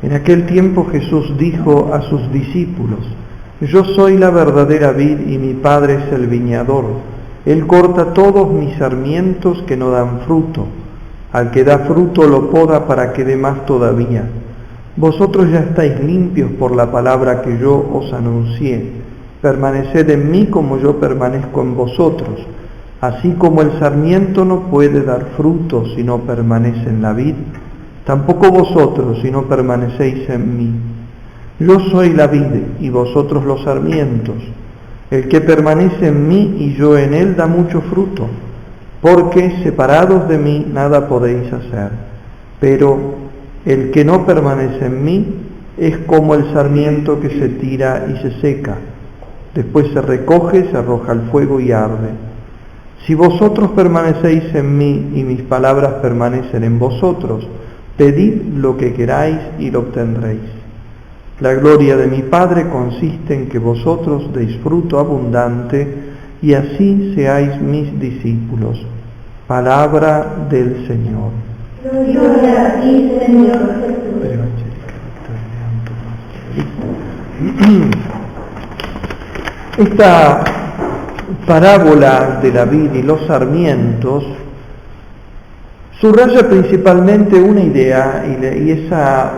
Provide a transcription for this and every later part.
En aquel tiempo Jesús dijo a sus discípulos: Yo soy la verdadera vid y mi Padre es el viñador. Él corta todos mis sarmientos que no dan fruto. Al que da fruto lo poda para que dé más todavía. Vosotros ya estáis limpios por la palabra que yo os anuncié. Permaneced en mí como yo permanezco en vosotros. Así como el sarmiento no puede dar fruto si no permanece en la vid, tampoco vosotros si no permanecéis en mí. Yo soy la vid y vosotros los sarmientos. El que permanece en mí y yo en él da mucho fruto, porque separados de mí nada podéis hacer. Pero el que no permanece en mí es como el sarmiento que se tira y se seca. Después se recoge, se arroja al fuego y arde. Si vosotros permanecéis en mí y mis palabras permanecen en vosotros, pedid lo que queráis y lo obtendréis. La gloria de mi Padre consiste en que vosotros deis fruto abundante y así seáis mis discípulos. Palabra del Señor. Gloria a ti, Señor Jesús. Esta parábola de la vid y los sarmientos subraya principalmente una idea, y esa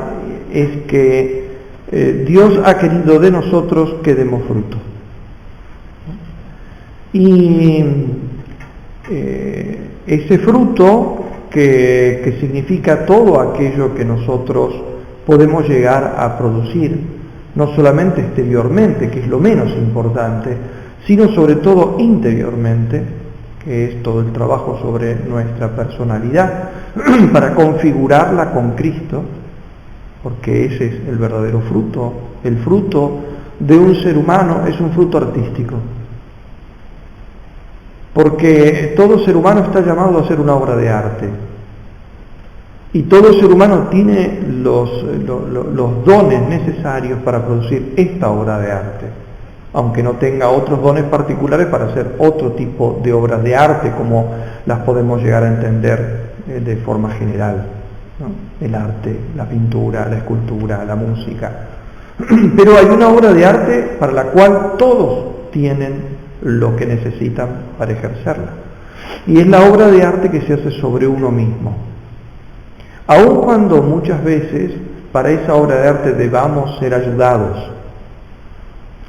es que Dios ha querido de nosotros que demos fruto. Y ese fruto que significa todo aquello que nosotros podemos llegar a producir, no solamente exteriormente, que es lo menos importante, sino sobre todo interiormente, que es todo el trabajo sobre nuestra personalidad, para configurarla con Cristo, porque ese es el verdadero fruto. El fruto de un ser humano es un fruto artístico, porque todo ser humano está llamado a hacer una obra de arte, y todo ser humano tiene los dones necesarios para producir esta obra de arte, aunque no tenga otros dones particulares para hacer otro tipo de obras de arte, como las podemos llegar a entender de forma general, ¿no? El arte, la pintura, la escultura, la música. Pero hay una obra de arte para la cual todos tienen lo que necesitan para ejercerla, y es la obra de arte que se hace sobre uno mismo. Aun cuando muchas veces para esa obra de arte debamos ser ayudados,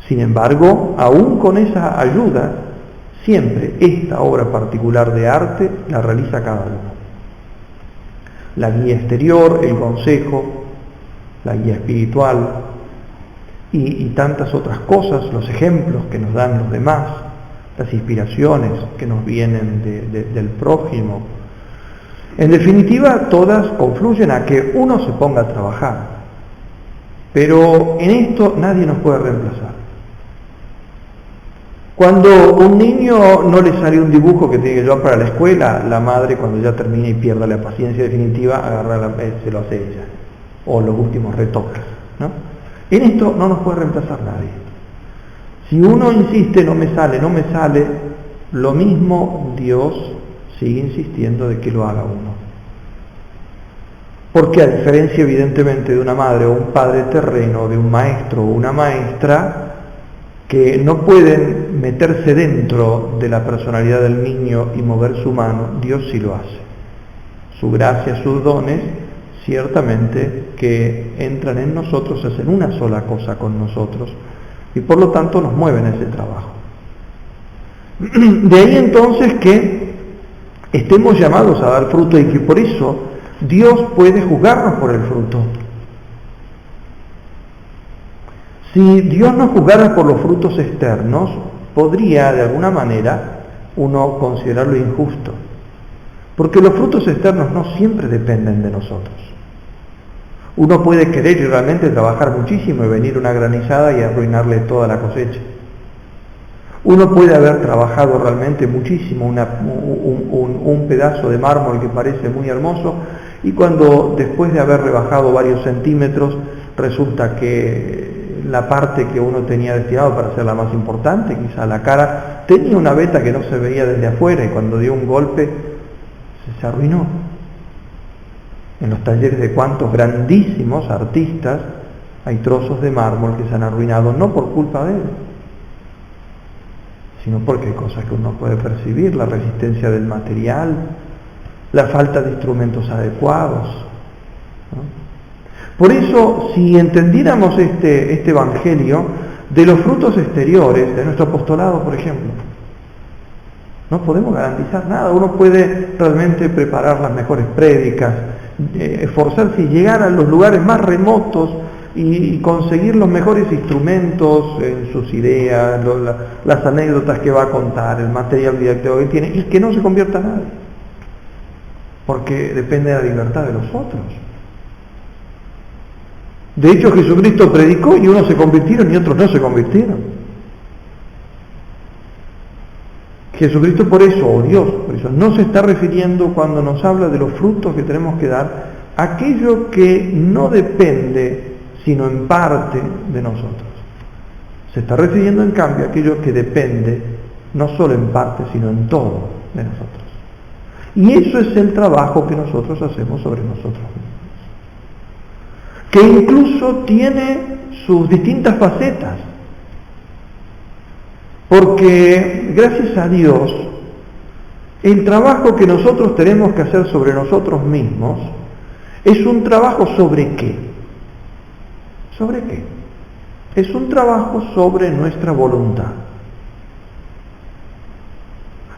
sin embargo, aún con esa ayuda, siempre esta obra particular de arte la realiza cada uno. La guía exterior, el consejo, la guía espiritual y tantas otras cosas, los ejemplos que nos dan los demás, las inspiraciones que nos vienen del prójimo. En definitiva, todas confluyen a que uno se ponga a trabajar. Pero en esto nadie nos puede reemplazar. Cuando un niño no le sale un dibujo que tiene que llevar para la escuela, la madre, cuando ya termina y pierda la paciencia definitiva, se lo hace ella, o los últimos retoques, ¿no? En esto no nos puede reemplazar nadie. Si uno insiste, no me sale, lo mismo Dios sigue insistiendo de que lo haga uno. Porque a diferencia evidentemente de una madre o un padre terreno, de un maestro o una maestra, que no pueden meterse dentro de la personalidad del niño y mover su mano, Dios sí lo hace. Su gracia, sus dones, ciertamente que entran en nosotros, hacen una sola cosa con nosotros, y por lo tanto nos mueven ese trabajo. De ahí entonces que estemos llamados a dar fruto y que por eso Dios puede juzgarnos por el fruto. Si Dios nos juzgara por los frutos externos, podría de alguna manera uno considerarlo injusto, porque los frutos externos no siempre dependen de nosotros. Uno puede querer y realmente trabajar muchísimo y venir una granizada y arruinarle toda la cosecha. Uno puede haber trabajado realmente muchísimo un pedazo de mármol que parece muy hermoso, y cuando después de haber rebajado varios centímetros resulta que la parte que uno tenía destinado para ser la más importante, quizá la cara, tenía una veta que no se veía desde afuera, y cuando dio un golpe se arruinó. En los talleres de cuántos grandísimos artistas hay trozos de mármol que se han arruinado, no por culpa de él, sino porque hay cosas que uno puede percibir, la resistencia del material, la falta de instrumentos adecuados, ¿no? Por eso, si entendiéramos este Evangelio de los frutos exteriores de nuestro apostolado, por ejemplo, no podemos garantizar nada. Uno puede realmente preparar las mejores prédicas, esforzarse y llegar a los lugares más remotos y conseguir los mejores instrumentos en sus ideas, las anécdotas que va a contar, el material didáctico que tiene, y que no se convierta a nadie, porque depende de la libertad de los otros. De hecho, Jesucristo predicó y unos se convirtieron y otros no se convirtieron. Jesucristo por eso, o Dios, por eso, no se está refiriendo cuando nos habla de los frutos que tenemos que dar, a aquello que no depende, sino en parte de nosotros. Se está refiriendo, en cambio, a aquello que depende, no solo en parte, sino en todo de nosotros. Y eso es el trabajo que nosotros hacemos sobre nosotros mismos, que incluso tiene sus distintas facetas. Porque, gracias a Dios, el trabajo que nosotros tenemos que hacer sobre nosotros mismos es un trabajo ¿sobre qué? ¿Sobre qué? Es un trabajo sobre nuestra voluntad.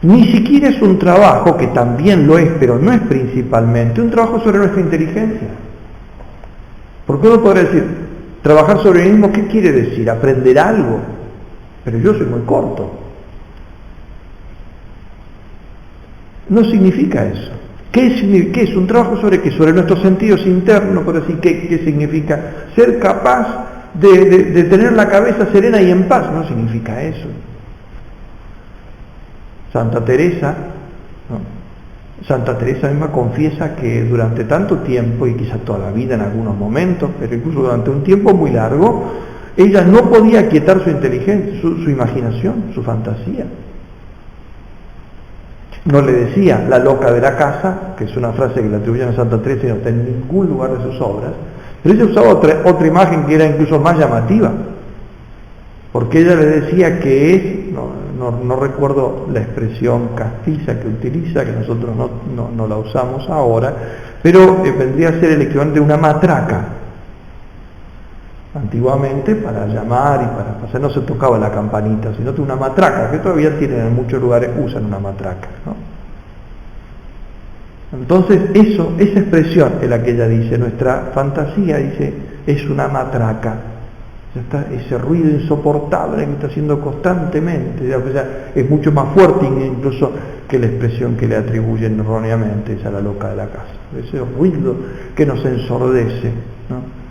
Ni siquiera es un trabajo, que también lo es, pero no es principalmente, un trabajo sobre nuestra inteligencia. Porque uno podría decir, trabajar sobre mí mismo, ¿qué quiere decir? ¿Aprender algo? Pero yo soy muy corto. No significa eso. ¿Qué es? ¿Un trabajo sobre qué? Sobre nuestros sentidos internos, por decir, ¿qué significa? Ser capaz de tener la cabeza serena y en paz. No significa eso. Santa Teresa misma confiesa que durante tanto tiempo, y quizá toda la vida en algunos momentos, pero incluso durante un tiempo muy largo, ella no podía aquietar su inteligencia, su imaginación, su fantasía. No le decía la loca de la casa, que es una frase que le atribuyen a Santa Teresa y no está en ningún lugar de sus obras, pero ella usaba otra imagen que era incluso más llamativa, porque ella le decía que es, no recuerdo la expresión castiza que utiliza, que nosotros no la usamos ahora, pero vendría a ser el equivalente de una matraca. Antiguamente, para llamar y para pasar, no se tocaba la campanita, sino una matraca, que todavía tienen en muchos lugares, usan una matraca, ¿no? Entonces, esa expresión es la que ella dice, nuestra fantasía, dice, es una matraca. Ya está, ese ruido insoportable que está haciendo constantemente, o sea, es mucho más fuerte incluso que la expresión que le atribuyen erróneamente, esa la loca de la casa. Ese ruido que nos ensordece, ¿no?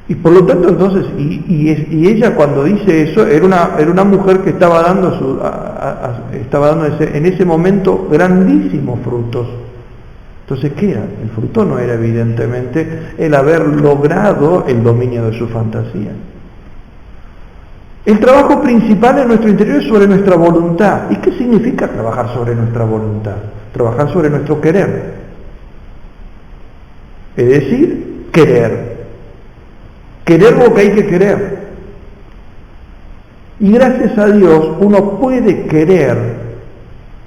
Y por lo tanto, entonces, y ella cuando dice eso, era una mujer que estaba dando en ese momento grandísimos frutos. Entonces, ¿qué era? El fruto no era evidentemente el haber logrado el dominio de su fantasía. El trabajo principal en nuestro interior es sobre nuestra voluntad. ¿Y qué significa trabajar sobre nuestra voluntad? Trabajar sobre nuestro querer. Es decir, querer. Querer lo que hay que querer. Y gracias a Dios uno puede querer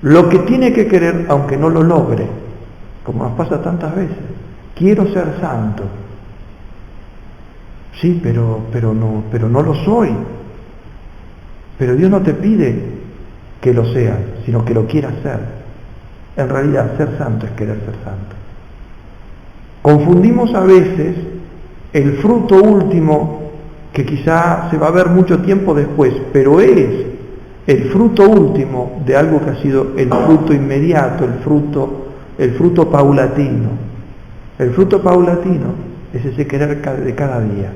lo que tiene que querer aunque no lo logre, como nos pasa tantas veces. Quiero ser santo. Sí, pero no lo soy. Pero Dios no te pide que lo seas, sino que lo quieras ser. En realidad, ser santo es querer ser santo. Confundimos a veces el fruto último, que quizá se va a ver mucho tiempo después, pero es el fruto último de algo que ha sido el fruto inmediato, el fruto paulatino. El fruto paulatino es ese querer de cada día.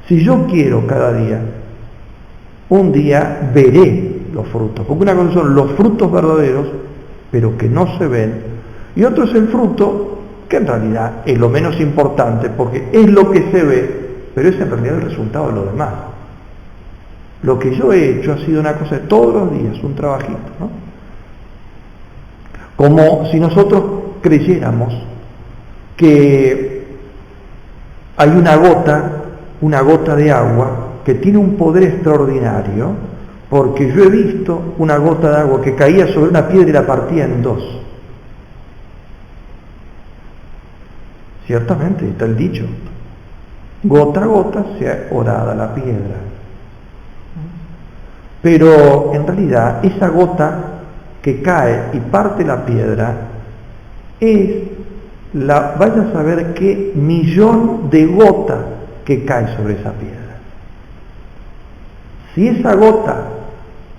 Si yo quiero cada día, un día veré los frutos, porque una cosa son los frutos verdaderos, pero que no se ven, y otro es el fruto que en realidad es lo menos importante, porque es lo que se ve, pero es en realidad el resultado de lo demás. Lo que yo he hecho ha sido una cosa de todos los días, un trabajito, ¿no? Como si nosotros creyéramos que hay una gota de agua que tiene un poder extraordinario, porque yo he visto una gota de agua que caía sobre una piedra y la partía en dos. Ciertamente, está el dicho, gota a gota sea horada la piedra. Pero en realidad esa gota que cae y parte la piedra es vaya a saber qué millón de gotas que cae sobre esa piedra. Si esa gota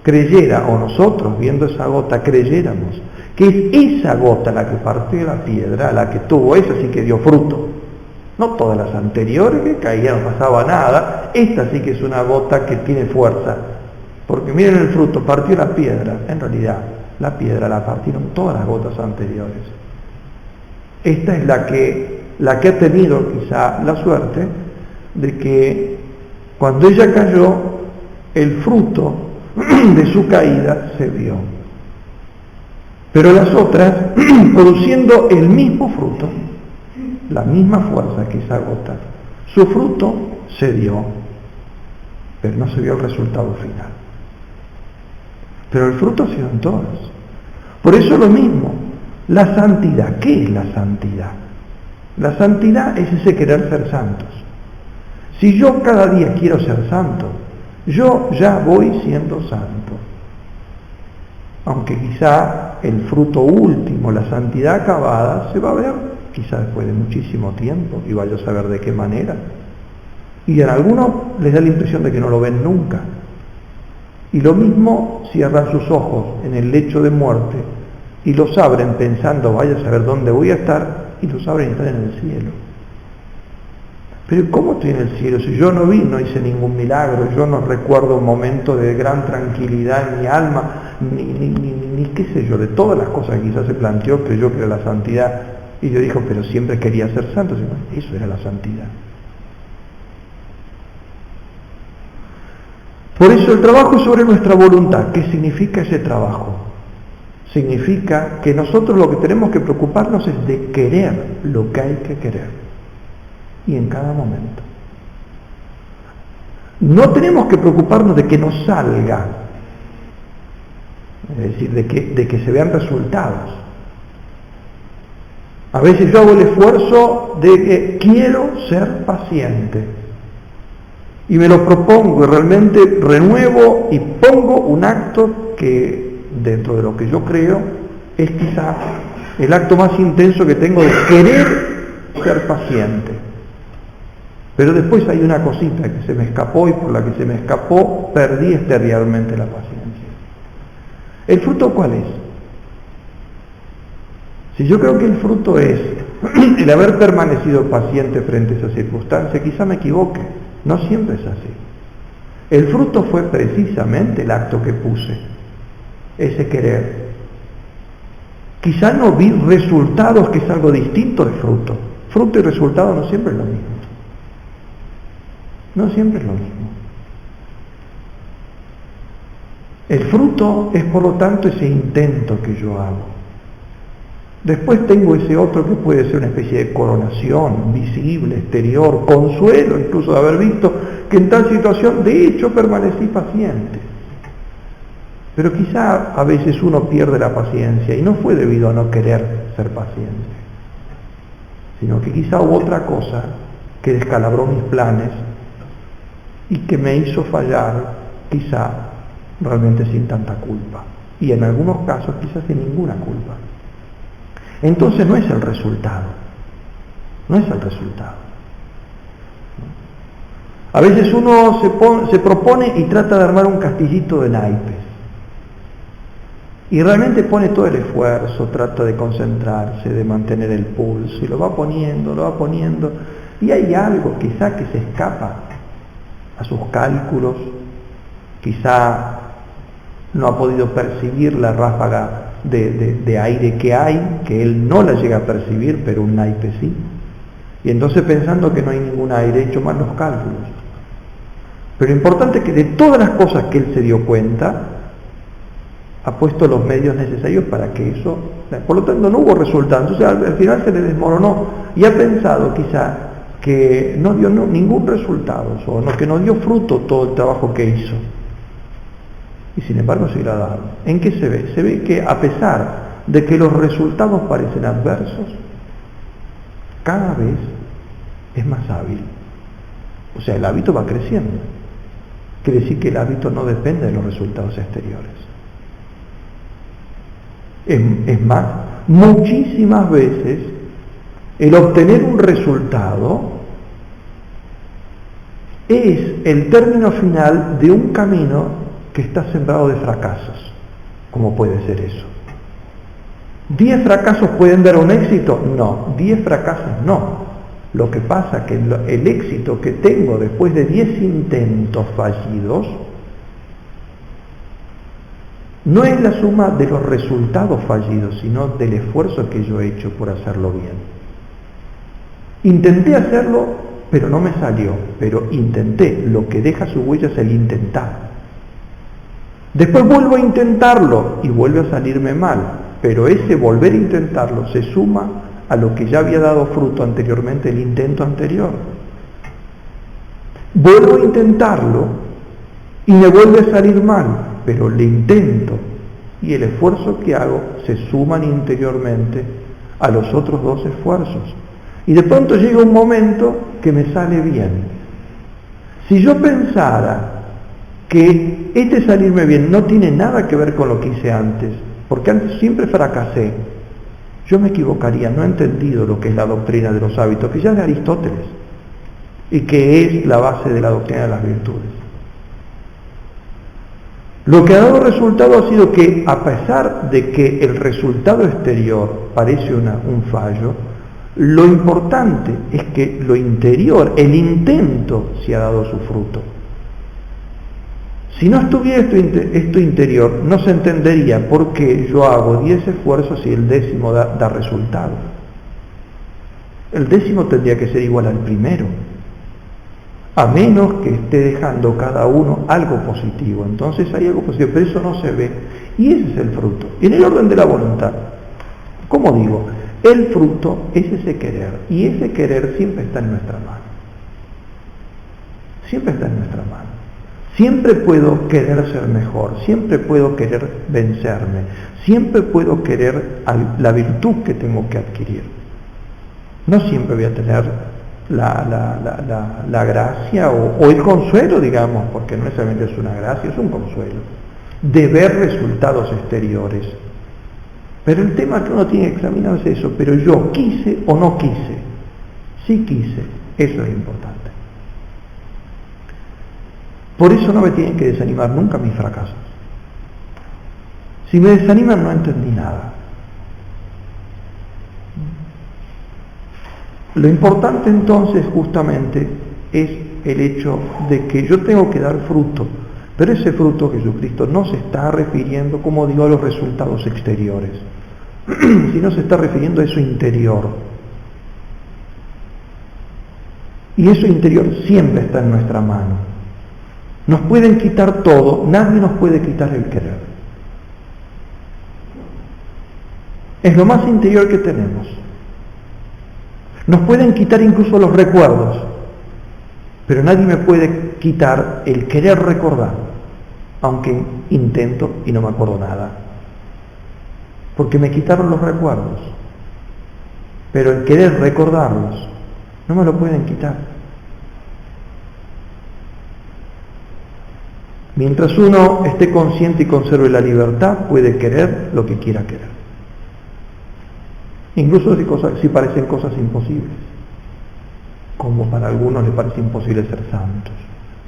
creyera, o nosotros viendo esa gota creyéramos que es esa gota la que partió la piedra, la que tuvo, esa sí que dio fruto. No todas las anteriores que caían, no pasaba nada, esta sí que es una gota que tiene fuerza. Porque miren el fruto, partió la piedra, en realidad la piedra la partieron todas las gotas anteriores. Esta es la que ha tenido quizá la suerte de que cuando ella cayó, el fruto de su caída se vio. Pero las otras, produciendo el mismo fruto, la misma fuerza que esa gota, su fruto se dio, pero no se vio el resultado final. Pero el fruto se dio en todas. Por eso lo mismo, la santidad. ¿Qué es la santidad? La santidad es ese querer ser santos. Si yo cada día quiero ser santo, yo ya voy siendo santo. Aunque quizá el fruto último, la santidad acabada, se va a ver quizá después de muchísimo tiempo, y vaya a saber de qué manera. Y en algunos les da la impresión de que no lo ven nunca. Y lo mismo cierran sus ojos en el lecho de muerte y los abren pensando, vaya a saber dónde voy a estar, y los abren y están en el cielo. Pero ¿cómo estoy en el cielo? Si yo no hice ningún milagro, yo no recuerdo un momento de gran tranquilidad en mi alma, ni qué sé yo, de todas las cosas que quizás se planteó, creyó que era la santidad, y yo dijo, pero siempre quería ser santo. Eso era la santidad. Por eso el trabajo es sobre nuestra voluntad. ¿Qué significa ese trabajo? Significa que nosotros lo que tenemos que preocuparnos es de querer lo que hay que querer. Y en cada momento. No tenemos que preocuparnos de que nos salga. Es decir, de que se vean resultados. A veces yo hago el esfuerzo de que quiero ser paciente. Y me lo propongo y realmente renuevo y pongo un acto que, dentro de lo que yo creo, es quizá el acto más intenso que tengo de querer ser paciente. Pero después hay una cosita que se me escapó, y por la que se me escapó perdí realmente la paciencia. ¿El fruto cuál es? Si yo creo que el fruto es el haber permanecido paciente frente a esa circunstancia, quizá me equivoque. No siempre es así. El fruto fue precisamente el acto que puse, ese querer. Quizá no vi resultados, que es algo distinto de fruto. Fruto y resultado no siempre es lo mismo. No siempre es lo mismo. El fruto es, por lo tanto, ese intento que yo hago. Después tengo ese otro que puede ser una especie de coronación visible, exterior, consuelo incluso de haber visto que en tal situación de hecho permanecí paciente. Pero quizá a veces uno pierde la paciencia y no fue debido a no querer ser paciente, sino que quizá hubo otra cosa que descalabró mis planes y que me hizo fallar, quizá realmente sin tanta culpa, y en algunos casos quizás sin ninguna culpa. Entonces no es el resultado, no es el resultado. A veces uno se propone y trata de armar un castillito de naipes, y realmente pone todo el esfuerzo, trata de concentrarse, de mantener el pulso, y lo va poniendo, y hay algo quizá que se escapa a sus cálculos, quizá no ha podido percibir la ráfaga de aire que hay, que él no la llega a percibir, pero un naipe sí. Y entonces, pensando que no hay ningún aire, he hecho mal los cálculos. Pero lo importante es que de todas las cosas que él se dio cuenta, ha puesto los medios necesarios para que eso, por lo tanto no hubo resultados, entonces al final se le desmoronó y ha pensado quizá que no dio ningún resultado, o no, que no dio fruto todo el trabajo que hizo. Y sin embargo se lo ha dado. ¿En qué se ve? Se ve que a pesar de que los resultados parecen adversos, cada vez es más hábil. O sea, el hábito va creciendo. Quiere decir que el hábito no depende de los resultados exteriores. Es más, muchísimas veces el obtener un resultado es el término final de un camino que está sembrado de fracasos. ¿Cómo puede ser eso? ¿10 fracasos pueden dar un éxito? No, 10 fracasos no. Lo que pasa es que el éxito que tengo después de 10 intentos fallidos no es la suma de los resultados fallidos, sino del esfuerzo que yo he hecho por hacerlo bien. Intenté hacerlo, pero no me salió, pero intenté. Lo que deja su huella es el intentar. Después vuelvo a intentarlo y vuelve a salirme mal, pero ese volver a intentarlo se suma a lo que ya había dado fruto anteriormente, el intento anterior. Vuelvo a intentarlo y me vuelve a salir mal, pero le intento y el esfuerzo que hago se suman interiormente a los otros 2 esfuerzos. Y de pronto llega un momento que me sale bien. Si yo pensara que este salirme bien no tiene nada que ver con lo que hice antes, porque antes siempre fracasé, yo me equivocaría, no he entendido lo que es la doctrina de los hábitos, que ya es de Aristóteles, y que es la base de la doctrina de las virtudes. Lo que ha dado resultado ha sido que, a pesar de que el resultado exterior parece un fallo, lo importante es que lo interior, el intento, se ha dado su fruto. Si no estuviera esto interior, no se entendería por qué yo hago 10 esfuerzos y el 10º da resultado. El 10º tendría que ser igual al primero, a menos que esté dejando cada uno algo positivo. Entonces hay algo positivo, pero eso no se ve. Y ese es el fruto. Y en el orden de la voluntad, ¿cómo digo? El fruto es ese querer, y ese querer siempre está en nuestra mano. Siempre está en nuestra mano. Siempre puedo querer ser mejor, siempre puedo querer vencerme, siempre puedo querer la virtud que tengo que adquirir. No siempre voy a tener la gracia o el consuelo, digamos, porque no necesariamente es una gracia, es un consuelo, de ver resultados exteriores. Pero el tema que uno tiene que examinar es eso, pero yo quise o no quise. Sí quise, eso es importante. Por eso no me tienen que desanimar nunca mis fracasos. Si me desaniman no entendí nada. Lo importante entonces justamente es el hecho de que yo tengo que dar fruto, pero ese fruto Jesucristo no se está refiriendo, como digo, a los resultados exteriores, sino se está refiriendo a eso interior. Y eso interior siempre está en nuestra mano. Nos pueden quitar todo, nadie nos puede quitar el querer. Es lo más interior que tenemos. Nos pueden quitar incluso los recuerdos, pero nadie me puede quitar el querer recordar, aunque intento y no me acuerdo nada. Porque me quitaron los recuerdos, pero el querer recordarlos no me lo pueden quitar. Mientras uno esté consciente y conserve la libertad, puede querer lo que quiera querer. Incluso si parecen cosas imposibles, como para algunos les parece imposible ser santos,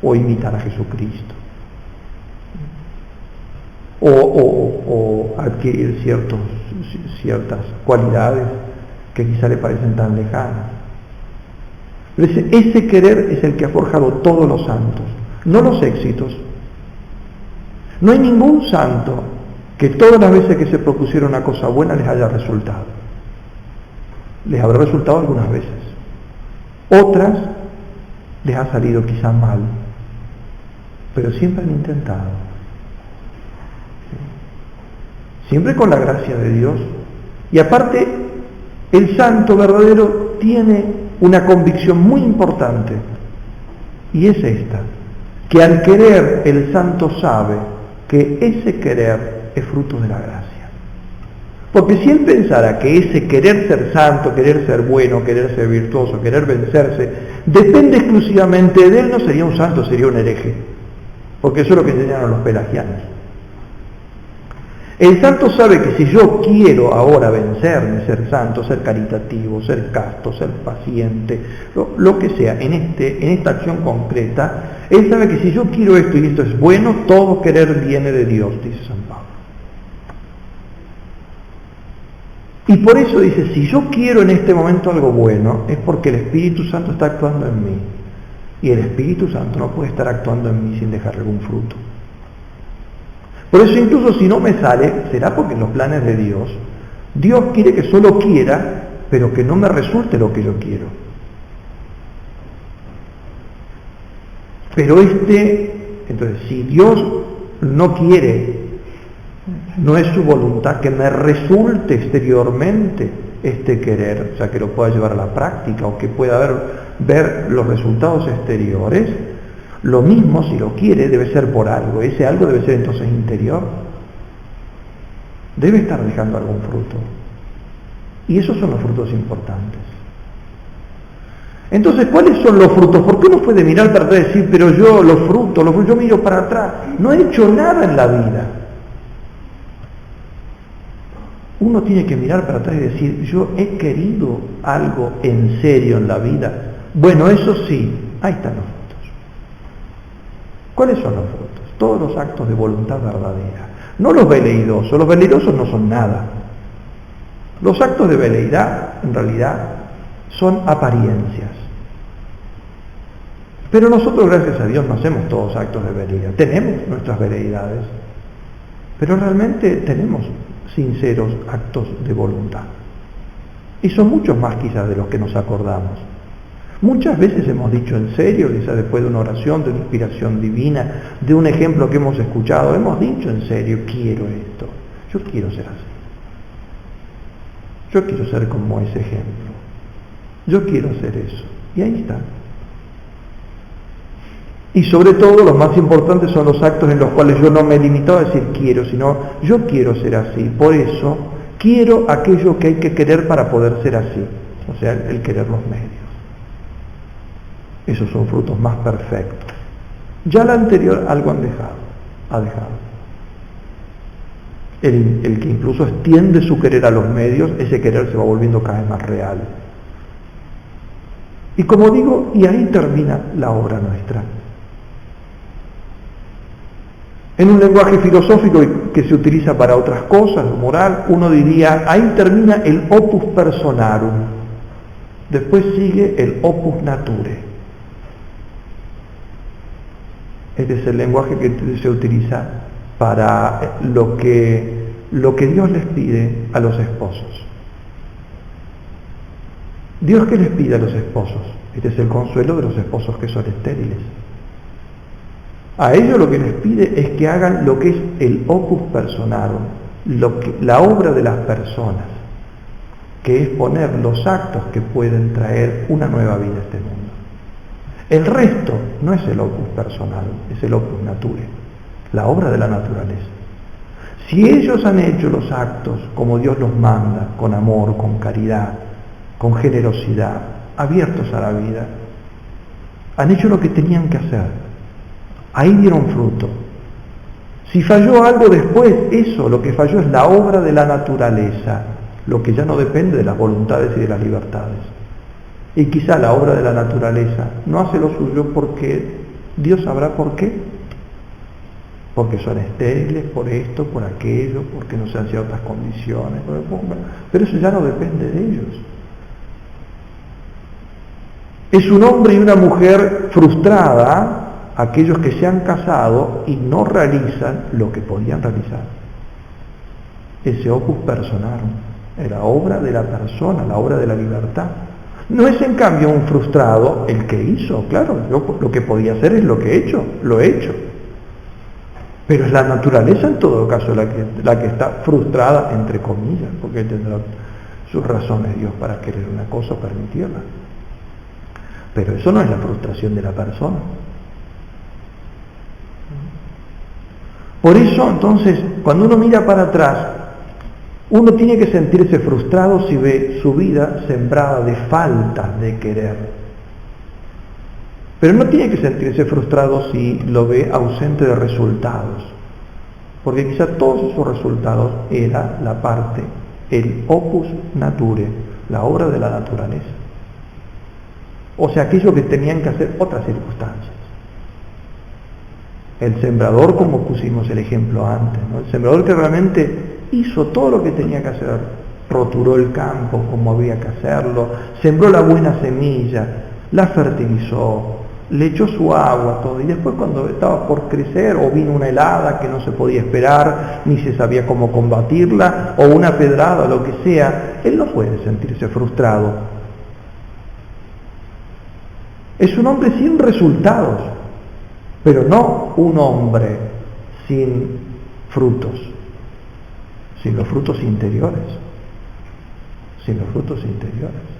o imitar a Jesucristo, o adquirir ciertas cualidades que quizá le parecen tan lejanas. Pero ese querer es el que ha forjado todos los santos, no los éxitos. No hay ningún santo que todas las veces que se propusieron una cosa buena les haya resultado. Les habrá resultado algunas veces. Otras les ha salido quizá mal, pero siempre han intentado. siempre con la gracia de Dios. Y aparte, el santo verdadero tiene una convicción muy importante, y es esta, que al querer el santo sabe que ese querer es fruto de la gracia. Porque si él pensara que ese querer ser santo, querer ser bueno, querer ser virtuoso, querer vencerse, depende exclusivamente de él, no sería un santo, sería un hereje. Porque eso es lo que enseñaron los pelagianos. El santo sabe que si yo quiero ahora vencerme, ser santo, ser caritativo, ser casto, ser paciente, lo que sea, en esta acción concreta, él sabe que si yo quiero esto y esto es bueno, todo querer viene de Dios, dice San Pablo. Y por eso dice, si yo quiero en este momento algo bueno, es porque el Espíritu Santo está actuando en mí. Y el Espíritu Santo no puede estar actuando en mí sin dejar algún fruto. Por eso incluso si no me sale, será porque en los planes de Dios quiere que solo quiera, pero que no me resulte lo que yo quiero. Pero entonces si Dios no quiere, no es su voluntad que me resulte exteriormente este querer, o sea, que lo pueda llevar a la práctica o que pueda ver los resultados exteriores, lo mismo si lo quiere debe ser por algo, ese algo debe ser entonces interior, debe estar dejando algún fruto, y esos son los frutos importantes. Entonces, ¿cuáles son los frutos? ¿Por qué uno puede mirar para atrás y decir, pero yo yo miro para atrás, no he hecho nada en la vida? Uno tiene que mirar para atrás y decir, yo he querido algo en serio en la vida. Bueno, eso sí, ahí están los frutos. ¿Cuáles son los frutos? Todos los actos de voluntad verdadera. No los veleidosos no son nada. Los actos de veleidad, en realidad, son apariencias. Pero nosotros, gracias a Dios, no hacemos todos actos de veleidad. Tenemos nuestras veleidades, pero realmente tenemos sinceros actos de voluntad. Y son muchos más quizás de los que nos acordamos. Muchas veces hemos dicho en serio, quizás después de una oración, de una inspiración divina, de un ejemplo que hemos escuchado, hemos dicho en serio, quiero esto, yo quiero ser así. Yo quiero ser como ese ejemplo. Yo quiero hacer eso. Y ahí está. Y sobre todo, los más importantes son los actos en los cuales yo no me he limitado a decir quiero, sino yo quiero ser así. Por eso, quiero aquello que hay que querer para poder ser así. O sea, el querer los medios. Esos son frutos más perfectos. Ya el anterior algo ha dejado. El que incluso extiende su querer a los medios, ese querer se va volviendo cada vez más real. Y como digo, y ahí termina la obra nuestra. En un lenguaje filosófico que se utiliza para otras cosas, moral, uno diría, ahí termina el opus personarum. Después sigue el opus nature. Este es el lenguaje que se utiliza para lo que Dios les pide a los esposos. ¿Dios qué les pide a los esposos? Este es el consuelo de los esposos que son estériles. A ellos lo que les pide es que hagan lo que es el opus personarum, la obra de las personas, que es poner los actos que pueden traer una nueva vida a este mundo. El resto no es el opus personal, es el opus nature, la obra de la naturaleza. Si ellos han hecho los actos como Dios los manda, con amor, con caridad, con generosidad, abiertos a la vida, han hecho lo que tenían que hacer. Ahí dieron fruto. Si falló algo después, eso, lo que falló es la obra de la naturaleza, lo que ya no depende de las voluntades y de las libertades. Y quizá la obra de la naturaleza no hace lo suyo porque Dios sabrá por qué. Porque son estériles, por esto, por aquello, porque no se han ciertas condiciones. Pero eso ya no depende de ellos. Es un hombre y una mujer frustrada, aquellos que se han casado y no realizan lo que podían realizar. Ese opus personarum, la obra de la persona, la obra de la libertad. No es en cambio un frustrado el que hizo, claro, yo lo que podía hacer es lo que he hecho, lo he hecho. Pero es la naturaleza en todo caso la que está frustrada, entre comillas, porque tendrá sus razones Dios para querer una cosa o permitirla. Pero eso no es la frustración de la persona. Por eso, entonces, cuando uno mira para atrás, uno tiene que sentirse frustrado si ve su vida sembrada de falta de querer. Pero no tiene que sentirse frustrado si lo ve ausente de resultados. Porque quizá todos esos resultados era la parte, el opus nature, la obra de la naturaleza. O sea, aquello que tenían que hacer otras circunstancias. El sembrador, como pusimos el ejemplo antes, ¿no? El sembrador que realmente hizo todo lo que tenía que hacer, roturó el campo como había que hacerlo, sembró la buena semilla, la fertilizó, le echó su agua, todo, y después cuando estaba por crecer, o vino una helada que no se podía esperar, ni se sabía cómo combatirla, o una pedrada, o lo que sea, él no puede sentirse frustrado. Es un hombre sin resultados, pero no un hombre sin frutos, sin los frutos interiores, sin los frutos interiores.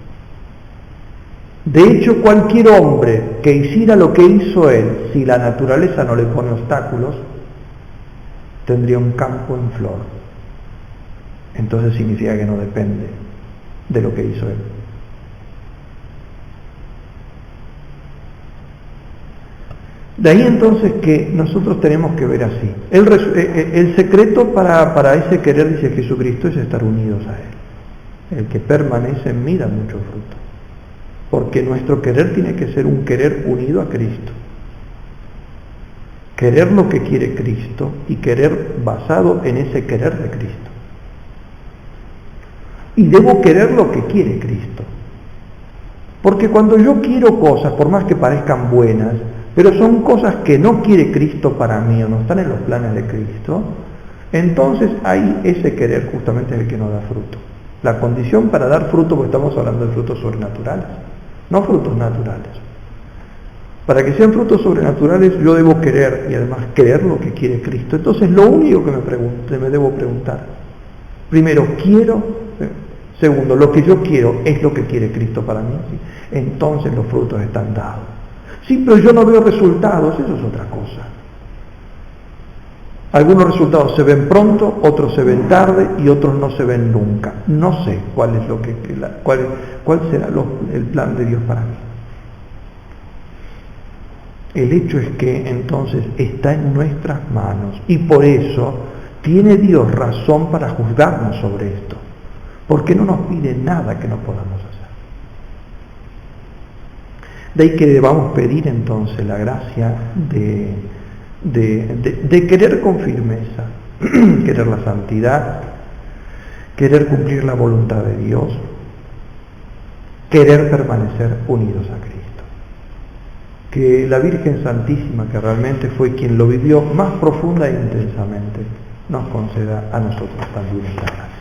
De hecho, cualquier hombre que hiciera lo que hizo él, si la naturaleza no le pone obstáculos, tendría un campo en flor. Entonces significa que no depende de lo que hizo él. De ahí entonces que nosotros tenemos que ver así. El secreto para ese querer, dice Jesucristo, es estar unidos a Él. El que permanece en mí da mucho fruto. Porque nuestro querer tiene que ser un querer unido a Cristo. Querer lo que quiere Cristo y querer basado en ese querer de Cristo. Y debo querer lo que quiere Cristo. Porque cuando yo quiero cosas, por más que parezcan buenas, pero son cosas que no quiere Cristo para mí o no están en los planes de Cristo, entonces ahí ese querer justamente es el que no da fruto. La condición para dar fruto, porque estamos hablando de frutos sobrenaturales, no frutos naturales. Para que sean frutos sobrenaturales yo debo querer y además querer lo que quiere Cristo. Entonces lo único que me debo preguntar, primero, ¿quiero? Segundo, lo que yo quiero es lo que quiere Cristo para mí. ¿Sí? Entonces los frutos están dados. Sí, pero yo no veo resultados, eso es otra cosa. Algunos resultados se ven pronto, otros se ven tarde y otros no se ven nunca. No sé cuál será el plan de Dios para mí. El hecho es que entonces está en nuestras manos y por eso tiene Dios razón para juzgarnos sobre esto, porque no nos pide nada que no podamos hacer. De ahí que debamos pedir entonces la gracia de querer con firmeza, querer la santidad, querer cumplir la voluntad de Dios, querer permanecer unidos a Cristo. Que la Virgen Santísima, que realmente fue quien lo vivió más profunda e intensamente, nos conceda a nosotros también esta gracia.